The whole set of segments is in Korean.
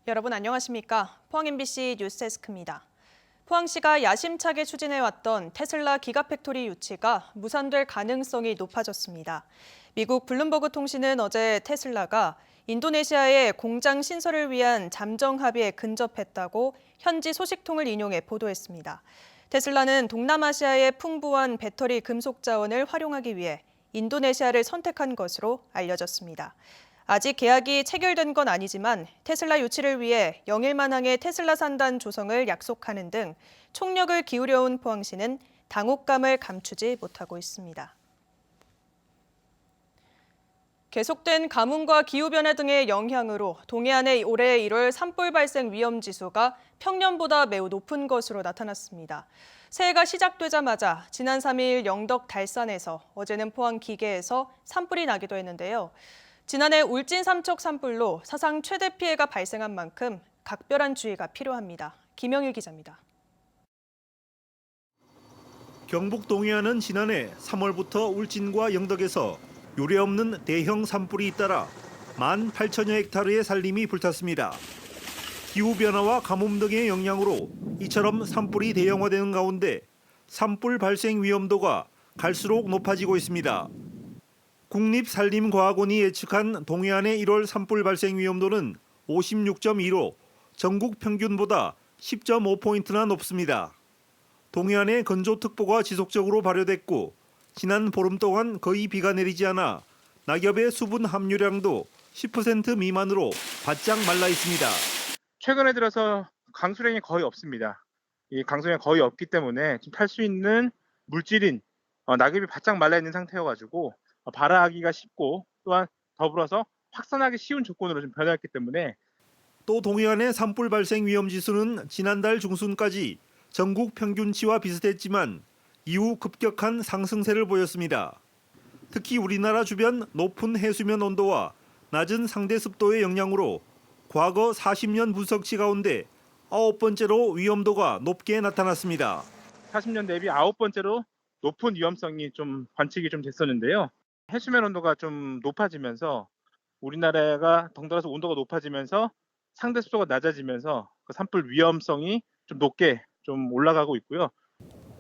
여러분 안녕하십니까? 포항 MBC 뉴스데스크입니다. 포항시가 야심차게 추진해왔던 테슬라 기가팩토리 유치가 무산될 가능성이 높아졌습니다. 미국 블룸버그 통신은 어제 테슬라가 인도네시아의 공장 신설을 위한 잠정 합의에 근접했다고 현지 소식통을 인용해 보도했습니다. 테슬라는 동남아시아의 풍부한 배터리 금속 자원을 활용하기 위해 인도네시아를 선택한 것으로 알려졌습니다. 아직 계약이 체결된 건 아니지만 테슬라 유치를 위해 영일만항의 테슬라 산단 조성을 약속하는 등 총력을 기울여온 포항시는 당혹감을 감추지 못하고 있습니다. 계속된 가뭄과 기후변화 등의 영향으로 동해안의 올해 1월 산불 발생 위험 지수가 평년보다 매우 높은 것으로 나타났습니다. 새해가 시작되자마자 지난 3일 영덕 달산에서 어제는 포항 기계에서 산불이 나기도 했는데요. 지난해 울진 삼척 산불로 사상 최대 피해가 발생한 만큼 각별한 주의가 필요합니다. 김영일 기자입니다. 경북 동해안은 지난해 3월부터 울진과 영덕에서 유례없는 대형 산불이 잇따라 18,000여 헥타르의 산림이 불탔습니다. 기후변화와 가뭄 등의 영향으로 이처럼 산불이 대형화되는 가운데 산불 발생 위험도가 갈수록 높아지고 있습니다. 국립산림과학원이 예측한 동해안의 1월 산불 발생 위험도는 56.2로 전국 평균보다 10.5포인트나 높습니다. 동해안에 건조특보가 지속적으로 발효됐고 지난 보름 동안 거의 비가 내리지 않아 낙엽의 수분 함유량도 10% 미만으로 바짝 말라 있습니다. 최근에 들어서 강수량이 거의 없습니다. 이 강수량이 거의 없기 때문에 지금 탈 수 있는 물질인 낙엽이 바짝 말라 있는 상태여가지고 발화하기가 쉽고 또한 더불어서 확산하기 쉬운 조건으로 좀 변화했기 때문에 또 동해안의 산불 발생 위험 지수는 지난달 중순까지 전국 평균치와 비슷했지만 이후 급격한 상승세를 보였습니다. 특히 우리나라 주변 높은 해수면 온도와 낮은 상대 습도의 영향으로 과거 40년 분석치 가운데 9번째로 위험도가 높게 나타났습니다. 40년 대비 9번째로 높은 위험성이 좀 관측이 좀 됐었는데요. 해수면 온도가 좀 높아지면서 우리나라가 덩달아서 온도가 높아지면서 상대 습도가 낮아지면서 그 산불 위험성이 좀 높게 좀 올라가고 있고요.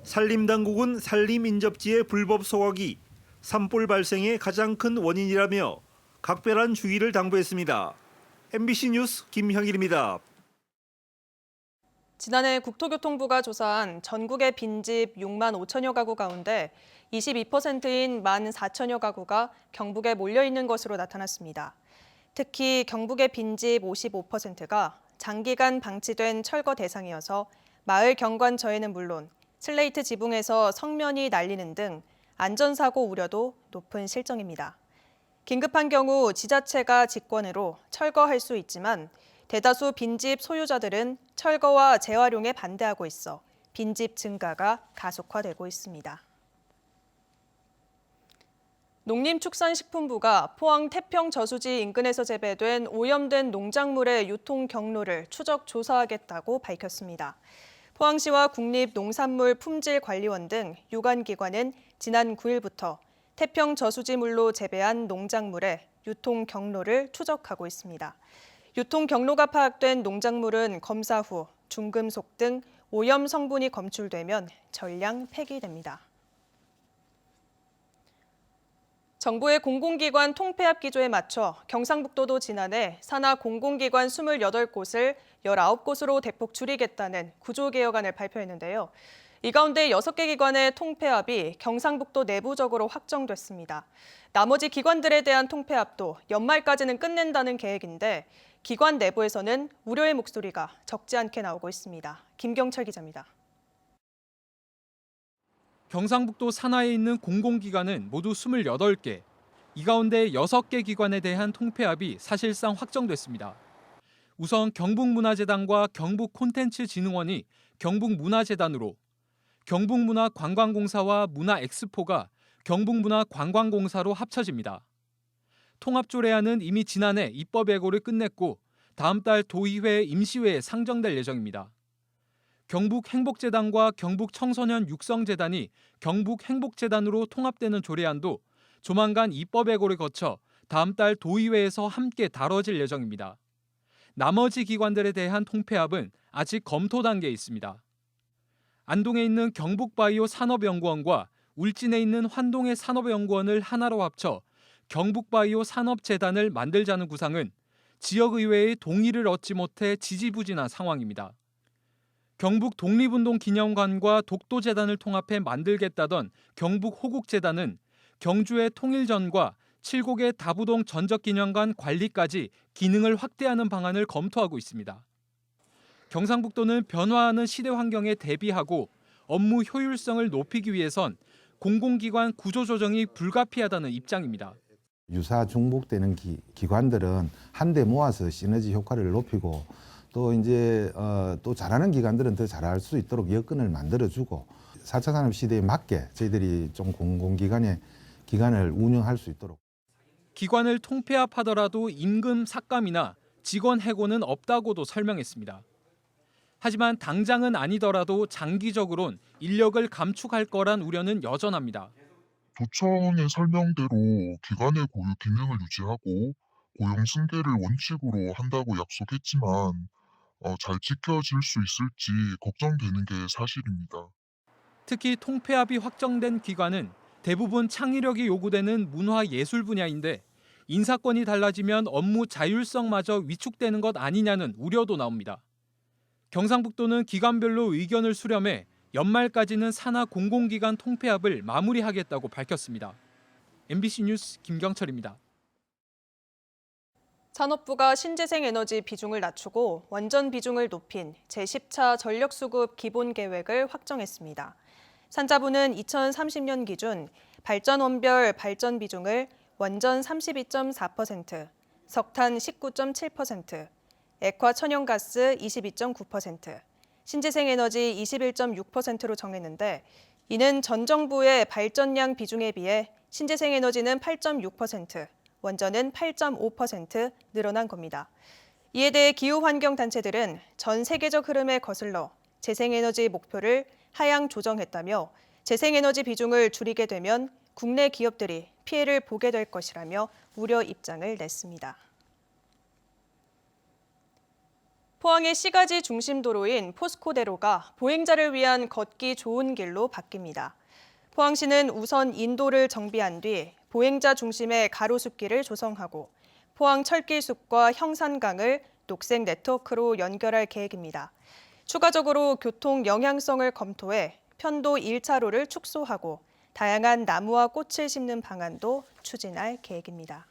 산림당국은 산림인접지의 불법 소각이 산불 발생의 가장 큰 원인이라며 각별한 주의를 당부했습니다. MBC 뉴스 김형일입니다. 지난해 국토교통부가 조사한 전국의 빈집 6만 5천여 가구 가운데 22%인 1만 4천여 가구가 경북에 몰려 있는 것으로 나타났습니다. 특히 경북의 빈집 55%가 장기간 방치된 철거 대상이어서 마을 경관저에는 물론 슬레이트 지붕에서 성면이 날리는 등 안전사고 우려도 높은 실정입니다. 긴급한 경우 지자체가 직권으로 철거할 수 있지만 대다수 빈집 소유자들은 철거와 재활용에 반대하고 있어 빈집 증가가 가속화되고 있습니다. 농림축산식품부가 포항 태평 저수지 인근에서 재배된 오염된 농작물의 유통 경로를 추적 조사하겠다고 밝혔습니다. 포항시와 국립농산물품질관리원 등 유관기관은 지난 9일부터 태평 저수지물로 재배한 농작물의 유통 경로를 추적하고 있습니다. 유통 경로가 파악된 농작물은 검사 후 중금속 등 오염 성분이 검출되면 전량 폐기됩니다. 정부의 공공기관 통폐합 기조에 맞춰 경상북도도 지난해 산하 공공기관 28곳을 19곳으로 대폭 줄이겠다는 구조개혁안을 발표했는데요. 이 가운데 6개 기관의 통폐합이 경상북도 내부적으로 확정됐습니다. 나머지 기관들에 대한 통폐합도 연말까지는 끝낸다는 계획인데 기관 내부에서는 우려의 목소리가 적지 않게 나오고 있습니다. 김경철 기자입니다. 경상북도 산하에 있는 공공기관은 모두 28개, 이 가운데 6개 기관에 대한 통폐합이 사실상 확정됐습니다. 우선 경북문화재단과 경북콘텐츠진흥원이 경북문화재단으로, 경북문화관광공사와 문화엑스포가 경북문화관광공사로 합쳐집니다. 통합조례안은 이미 지난해 입법 예고를 끝냈고 다음 달 도의회 임시회에 상정될 예정입니다. 경북행복재단과 경북청소년육성재단이 경북행복재단으로 통합되는 조례안도 조만간 입법 예고를 거쳐 다음 달 도의회에서 함께 다뤄질 예정입니다. 나머지 기관들에 대한 통폐합은 아직 검토 단계에 있습니다. 안동에 있는 경북바이오 산업연구원과 울진에 있는 환동의 산업연구원을 하나로 합쳐 경북바이오 산업재단을 만들자는 구상은 지역의회의 동의를 얻지 못해 지지부진한 상황입니다. 경북 독립운동기념관과 독도재단을 통합해 만들겠다던 경북호국재단은 경주의 통일전과 칠곡의 다부동 전적기념관 관리까지 기능을 확대하는 방안을 검토하고 있습니다. 경상북도는 변화하는 시대 환경에 대비하고 업무 효율성을 높이기 위해선 공공기관 구조조정이 불가피하다는 입장입니다. 유사 중복되는 기관들은 한데 모아서 시너지 효과를 높이고 또 이제 또 잘하는 기관들은 더 잘할 수 있도록 여건을 만들어주고 4차 산업 시대에 맞게 저희들이 좀 공공기관의 기관을 운영할 수 있도록. 기관을 통폐합하더라도 임금 삭감이나 직원 해고는 없다고도 설명했습니다. 하지만 당장은 아니더라도 장기적으론 인력을 감축할 거란 우려는 여전합니다. 도청의 설명대로 기관의 고유 기능을 유지하고 고용 승계를 원칙으로 한다고 약속했지만 잘 지켜질 수 있을지 걱정되는 게 사실입니다. 특히 통폐합이 확정된 기관은 대부분 창의력이 요구되는 문화예술 분야인데 인사권이 달라지면 업무 자율성마저 위축되는 것 아니냐는 우려도 나옵니다. 경상북도는 기관별로 의견을 수렴해 연말까지는 산하 공공기관 통폐합을 마무리하겠다고 밝혔습니다. MBC 뉴스 김경철입니다. 산업부가 신재생에너지 비중을 낮추고 원전 비중을 높인 제10차 전력수급 기본계획을 확정했습니다. 산자부는 2030년 기준 발전원별 발전 비중을 원전 32.4%, 석탄 19.7%, 액화 천연가스 22.9%, 신재생에너지 21.6%로 정했는데 이는 전 정부의 발전량 비중에 비해 신재생에너지는 8.6%, 원전은 8.5% 늘어난 겁니다. 이에 대해 기후환경단체들은 전 세계적 흐름에 거슬러 재생에너지 목표를 하향 조정했다며 재생에너지 비중을 줄이게 되면 국내 기업들이 피해를 보게 될 것이라며 우려 입장을 냈습니다. 포항의 시가지 중심 도로인 포스코대로가 보행자를 위한 걷기 좋은 길로 바뀝니다. 포항시는 우선 인도를 정비한 뒤 보행자 중심의 가로수길을 조성하고 포항 철길숲과 형산강을 녹색 네트워크로 연결할 계획입니다. 추가적으로 교통 영향성을 검토해 편도 1차로를 축소하고 다양한 나무와 꽃을 심는 방안도 추진할 계획입니다.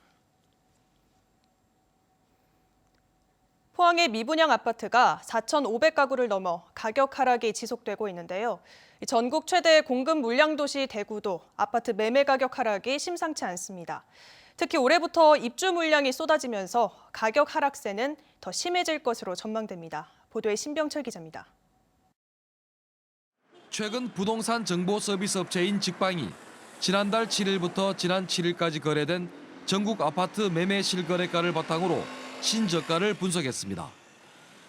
포항의 미분양 아파트가 4,500가구를 넘어 가격 하락이 지속되고 있는데요. 전국 최대 공급 물량 도시 대구도 아파트 매매 가격 하락이 심상치 않습니다. 특히 올해부터 입주 물량이 쏟아지면서 가격 하락세는 더 심해질 것으로 전망됩니다. 보도에 신병철 기자입니다. 최근 부동산 정보 서비스 업체인 직방이 지난달 7일부터 지난 7일까지 거래된 전국 아파트 매매 실거래가를 바탕으로 신저가를 분석했습니다.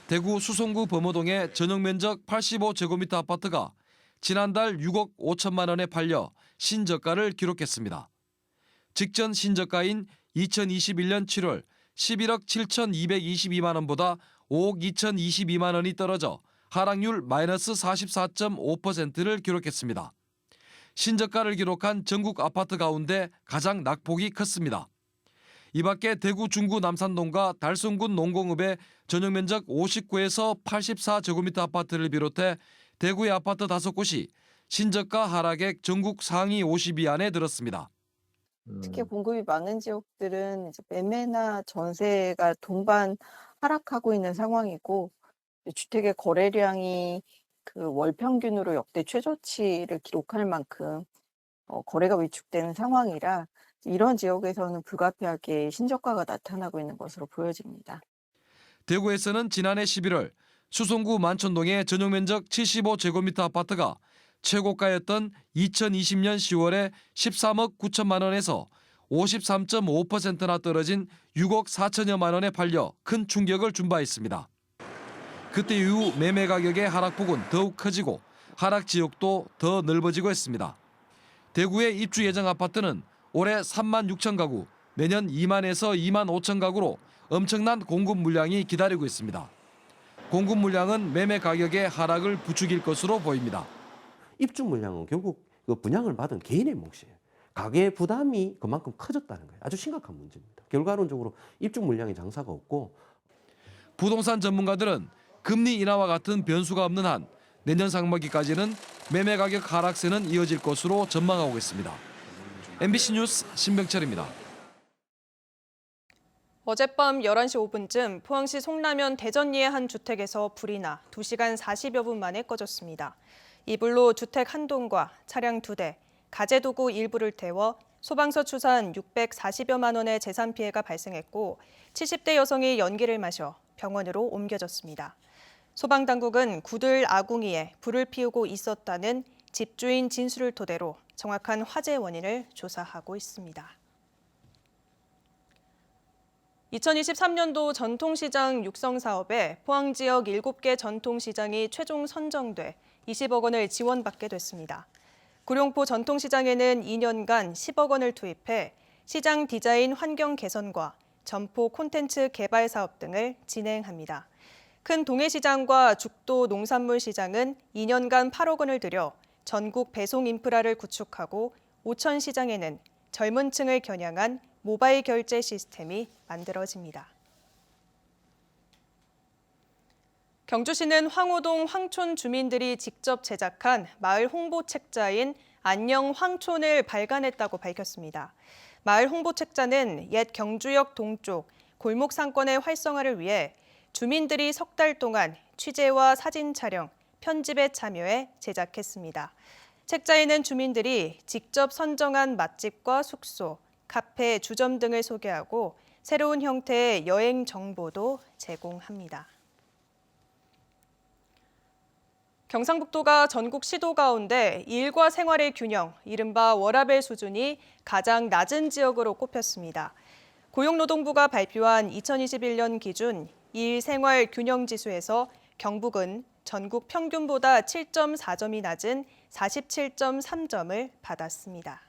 대구 수성구 범어동의 전용면적 85제곱미터 아파트가 지난달 6억 5천만 원에 팔려 신저가를 기록했습니다. 직전 신저가인 2021년 7월 11억 7,222만 원보다 5억 2,022만 원이 떨어져 하락률 마이너스 44.5%를 기록했습니다. 신저가를 기록한 전국 아파트 가운데 가장 낙폭이 컸습니다. 이 밖에 대구 중구 남산동과 달성군 농공읍의 전용면적 59에서 84제곱미터 아파트를 비롯해 대구의 아파트 5곳이 신저가 하락액 전국 상위 50위 안에 들었습니다. 특히 공급이 많은 지역들은 이제 매매나 전세가 동반 하락하고 있는 상황이고 주택의 거래량이 그 월 평균으로 역대 최저치를 기록할 만큼 거래가 위축되는 상황이라 이런 지역에서는 불가피하게 신저가가 나타나고 있는 것으로 보여집니다. 대구에서는 지난해 11월 수성구 만촌동의 전용면적 75제곱미터 아파트가 최고가였던 2020년 10월에 13억 9천만 원에서 53.5%나 떨어진 6억 4천여만 원에 팔려 큰 충격을 준 바 있습니다. 그때 이후 매매 가격의 하락폭은 더욱 커지고 하락 지역도 더 넓어지고 있습니다. 대구의 입주 예정 아파트는 올해 3만 6천 가구, 내년 2만에서 2만 5천 가구로 엄청난 공급 물량이 기다리고 있습니다. 공급 물량은 매매 가격의 하락을 부추길 것으로 보입니다. 입주 물량은 결국 그 분양을 받은 개인의 몫이에요. 가계 부담이 그만큼 커졌다는 거예요. 아주 심각한 문제입니다. 결과론적으로 입주 물량의 장사가 없고 부동산 전문가들은 금리 인하와 같은 변수가 없는 한 내년 상반기까지는 매매 가격 하락세는 이어질 것으로 전망하고 있습니다. MBC 뉴스 신병철입니다. 어젯밤 11시 5분쯤 포항시 송라면 대전리의 한 주택에서 불이 나 2시간 40여 분 만에 꺼졌습니다. 이 불로 주택 한 동과 차량 2대, 가재도구 일부를 태워 소방서 추산 640여만 원의 재산 피해가 발생했고 70대 여성이 연기를 마셔 병원으로 옮겨졌습니다. 소방당국은 구들 아궁이에 불을 피우고 있었다는 집주인 진술을 토대로 정확한 화재 원인을 조사하고 있습니다. 2023년도 전통시장 육성 사업에 포항 지역 7개 전통시장이 최종 선정돼 20억 원을 지원받게 됐습니다. 구룡포 전통시장에는 2년간 10억 원을 투입해 시장 디자인 환경 개선과 점포 콘텐츠 개발 사업 등을 진행합니다. 큰 동해시장과 죽도 농산물 시장은 2년간 8억 원을 들여 전국 배송 인프라를 구축하고 오천시장에는 젊은 층을 겨냥한 모바일 결제 시스템이 만들어집니다. 경주시는 황호동 황촌 주민들이 직접 제작한 마을 홍보 책자인 안녕 황촌을 발간했다고 밝혔습니다. 마을 홍보 책자는 옛 경주역 동쪽 골목 상권의 활성화를 위해 주민들이 석 달 동안 취재와 사진 촬영, 편집에 참여해 제작했습니다. 책자에는 주민들이 직접 선정한 맛집과 숙소, 카페, 주점 등을 소개하고 새로운 형태의 여행 정보도 제공합니다. 경상북도가 전국 시도 가운데 일과 생활의 균형, 이른바 워라밸 수준이 가장 낮은 지역으로 꼽혔습니다. 고용노동부가 발표한 2021년 기준 일 생활 균형 지수에서 경북은 전국 평균보다 7.4점이 낮은 47.3점을 받았습니다.